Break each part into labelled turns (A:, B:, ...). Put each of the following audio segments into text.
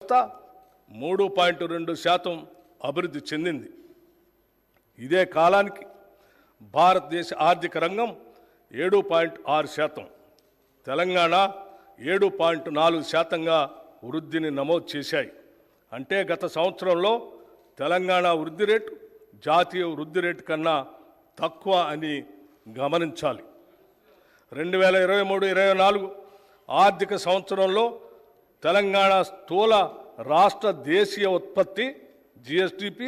A: 3.2% అభివృద్ధి చెందింది. ఇదే కాలానికి భారతదేశ ఆర్థిక రంగం 7.6%, తెలంగాణ 7.4%గా వృద్ధిని నమోదు చేశాయి. అంటే గత సంవత్సరంలో తెలంగాణ వృద్ధి రేటు జాతీయ వృద్ధి రేటు కన్నా తక్కువ అని గమనించాలి. 2023-24 ఆర్థిక సంవత్సరంలో తెలంగాణ స్థూల రాష్ట్ర దేశీయ ఉత్పత్తి జిఎస్డిపి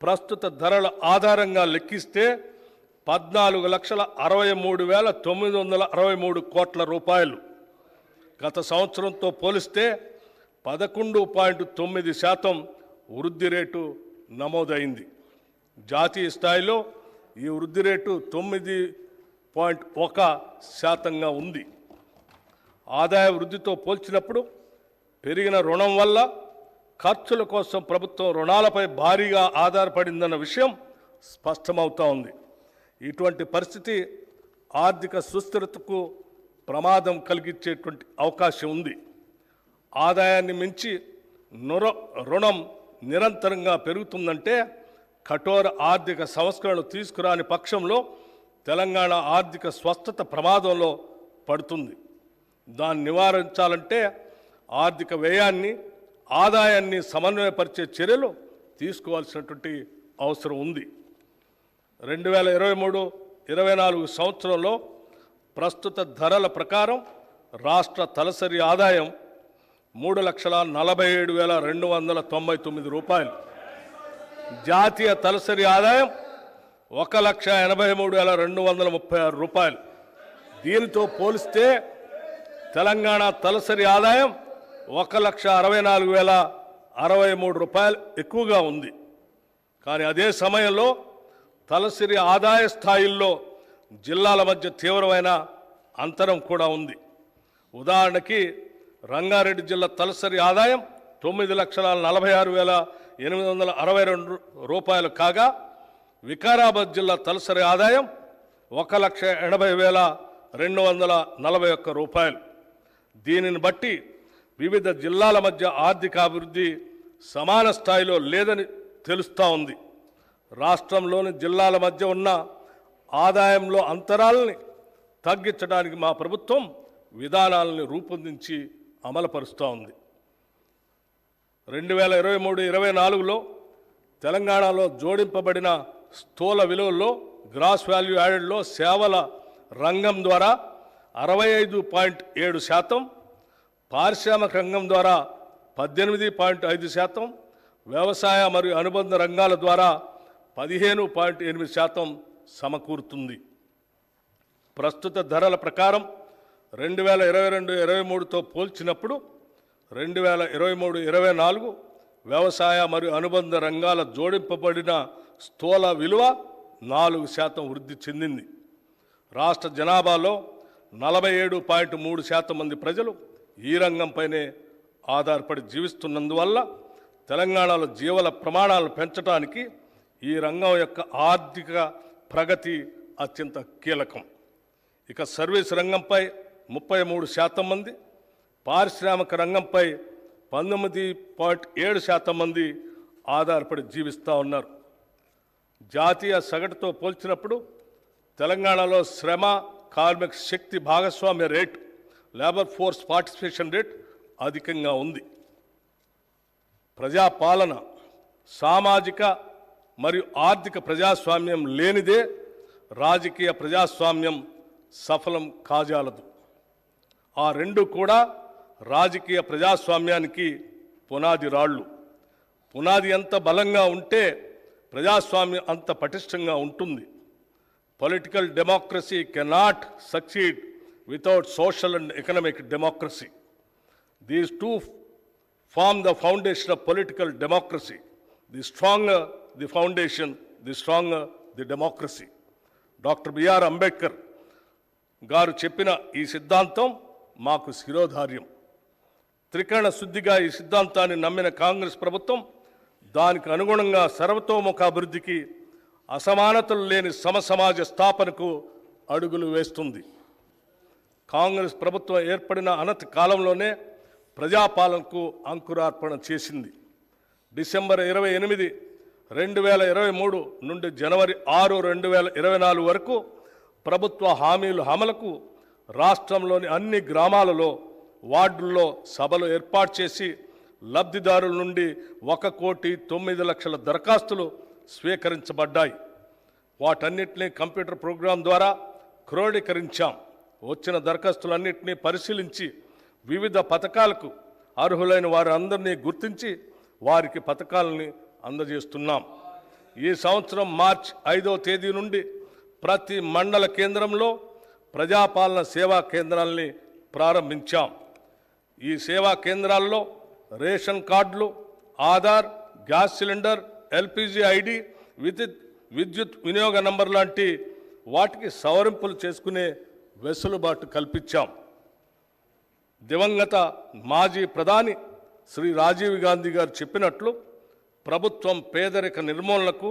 A: ప్రస్తుత ధరల ఆధారంగా లెక్కిస్తే 14,63,963 కోట్ల రూపాయలు. గత సంవత్సరంతో పోలిస్తే 11.9% వృద్ధి రేటు నమోదైంది. జాతీయ స్థాయిలో ఈ వృద్ధి రేటు 9.1%గా ఉంది. ఆదాయ వృద్ధితో పోల్చినప్పుడు పెరిగిన రుణం వల్ల ఖర్చుల కోసం ప్రభుత్వం రుణాలపై భారీగా ఆధారపడిందన్న విషయం స్పష్టమవుతా ఉంది. ఇటువంటి పరిస్థితి ఆర్థిక సుస్థిరతకు ప్రమాదం కలిగించేటువంటి అవకాశం ఉంది. ఆదాయాన్ని మించి రుణం నిరంతరంగా పెరుగుతుందంటే కఠోర ఆర్థిక సంస్కరణలు తీసుకురాని పక్షంలో తెలంగాణ ఆర్థిక స్వస్థత ప్రమాదంలో పడుతుంది. దాన్ని నివారించాలంటే ఆర్థిక వ్యయాన్ని ఆదాయాన్ని సమన్వయపరిచే చర్యలు తీసుకోవాల్సినటువంటి అవసరం ఉంది. 2023-24 సంవత్సరంలో ప్రస్తుత ధరల ప్రకారం రాష్ట్ర తలసరి ఆదాయం 3,47,299 రూపాయలు, జాతీయ తలసరి ఆదాయం 1,83,236 రూపాయలు. దీనితో పోలిస్తే తెలంగాణ తలసరి ఆదాయం 1,64,063 రూపాయలు ఎక్కువగా ఉంది. కానీ అదే సమయంలో తలసరి ఆదాయ స్థాయిల్లో జిల్లాల మధ్య తీవ్రమైన అంతరం కూడా ఉంది. ఉదాహరణకి రంగారెడ్డి జిల్లా తలసరి ఆదాయం 9,46,862 రూపాయలు కాగా వికారాబాద్ జిల్లా తలసరి ఆదాయం 1,80,241 రూపాయలు. దీనిని బట్టి వివిధ జిల్లాల మధ్య ఆర్థికాభివృద్ధి సమాన స్థాయిలో లేదని తెలుస్తూ ఉంది. రాష్ట్రంలోని జిల్లాల మధ్య ఉన్న ఆదాయంలో అంతరాలని తగ్గించడానికి మా ప్రభుత్వం విధానాలను రూపొందించి అమలుపరుస్తూ ఉంది. 2023-24లో తెలంగాణలో జోడింపబడిన స్థూల విలువల్లో గ్రాస్ వాల్యూ యాడెడ్లో సేవల రంగం ద్వారా 65.7%, పారిశ్రామిక రంగం ద్వారా 18.5%, వ్యవసాయ మరియు అనుబంధ రంగాల ద్వారా 15.8% సమకూరుతుంది. ప్రస్తుత ధరల ప్రకారం 2022-23తో పోల్చినప్పుడు 2023-24 వ్యవసాయ మరియు అనుబంధ రంగాల జోడింపబడిన స్థూల విలువ 4% వృద్ధి చెందింది. రాష్ట్ర జనాభాలో 47.3% మంది ప్రజలు ఈ రంగంపైనే ఆధారపడి జీవిస్తున్నందువల్ల తెలంగాణలో జీవన ప్రమాణాలను పెంచడానికి ఈ రంగం యొక్క ఆర్థిక ప్రగతి అత్యంత కీలకం. ఇక సర్వీస్ రంగంపై 33% మంది, పారిశ్రామిక రంగంపై 19.7% మంది ఆధారపడి జీవిస్తూ ఉన్నారు. జాతీయ సగటుతో పోల్చినప్పుడు తెలంగాణలో శ్రమ కార్మిక శక్తి భాగస్వామ్య rate, labour force participation rate అధికంగా ఉంది. ప్రజాపాలన, సామాజిక మరియు ఆర్థిక ప్రజాస్వామ్యం లేనిదే రాజకీయ ప్రజాస్వామ్యం సఫలం కాజాలదు. ఆ రెండు కూడా రాజకీయ ప్రజాస్వామ్యానికి పునాది రాళ్ళు. పునాది ఎంత బలంగా ఉంటే ప్రజాస్వామ్యం అంత పటిష్టంగా ఉంటుంది. Political democracy cannot succeed without social and economic democracy. These two form the foundation of political democracy. The stronger the foundation, the stronger the democracy. Doctor BR Ambedkar garu చెప్పిన ఈ సిద్ధాంతం మాకు శిరోధార్యం. త్రికరణ శుద్ధిగా ఈ సిద్ధాంతాన్ని నమ్మిన కాంగ్రెస్ ప్రభుత్వం దానికి అనుగుణంగా సర్వతోముఖ అభివృద్ధికి, అసమానతలు లేని సమసమాజ స్థాపనకు అడుగులు వేస్తుంది. కాంగ్రెస్ ప్రభుత్వం ఏర్పడిన అనతి కాలంలోనే ప్రజాపాలనకు అంకురార్పణ చేసింది. డిసెంబర్ 28, 2023 నుండి జనవరి 6, 2024 వరకు ప్రభుత్వ హామీల అమలుకు రాష్ట్రంలోని అన్ని గ్రామాలలో, వార్డుల్లో సభలు ఏర్పాటు చేసి లబ్ధిదారుల నుండి 1,09,00,000 దరఖాస్తులు స్వీకరించబడ్డాయి. వాటన్నిటినీ కంప్యూటర్ ప్రోగ్రాం ద్వారా క్రోడీకరించాం. వచ్చిన దరఖాస్తులన్నింటినీ పరిశీలించి వివిధ పథకాలకు అర్హులైన వారందరినీ గుర్తించి వారికి పథకాలని అందజేస్తున్నాం. ఈ సంవత్సరం మార్చి 5వ తేదీ నుండి ప్రతి మండల కేంద్రంలో ప్రజాపాలన సేవా కేంద్రాలని ప్రారంభించాం. ఈ సేవా కేంద్రాల్లో రేషన్ కార్డులు, Aadhaar, gas cylinder, LPG ID, విద్యుత్ వినియోగ నంబర్ లాంటి వాటికి సవరింపులు చేసుకునే వెసులుబాటు కల్పించాం. దివంగత మాజీ ప్రధాని శ్రీ రాజీవ్ గాంధీ గారు చెప్పినట్లు ప్రభుత్వం పేదరిక నిర్మూలనకు,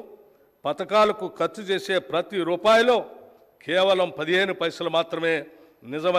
A: పథకాలకు ఖర్చు చేసే ప్రతి రూపాయిలో కేవలం 15 పైసలు మాత్రమే నిజమైన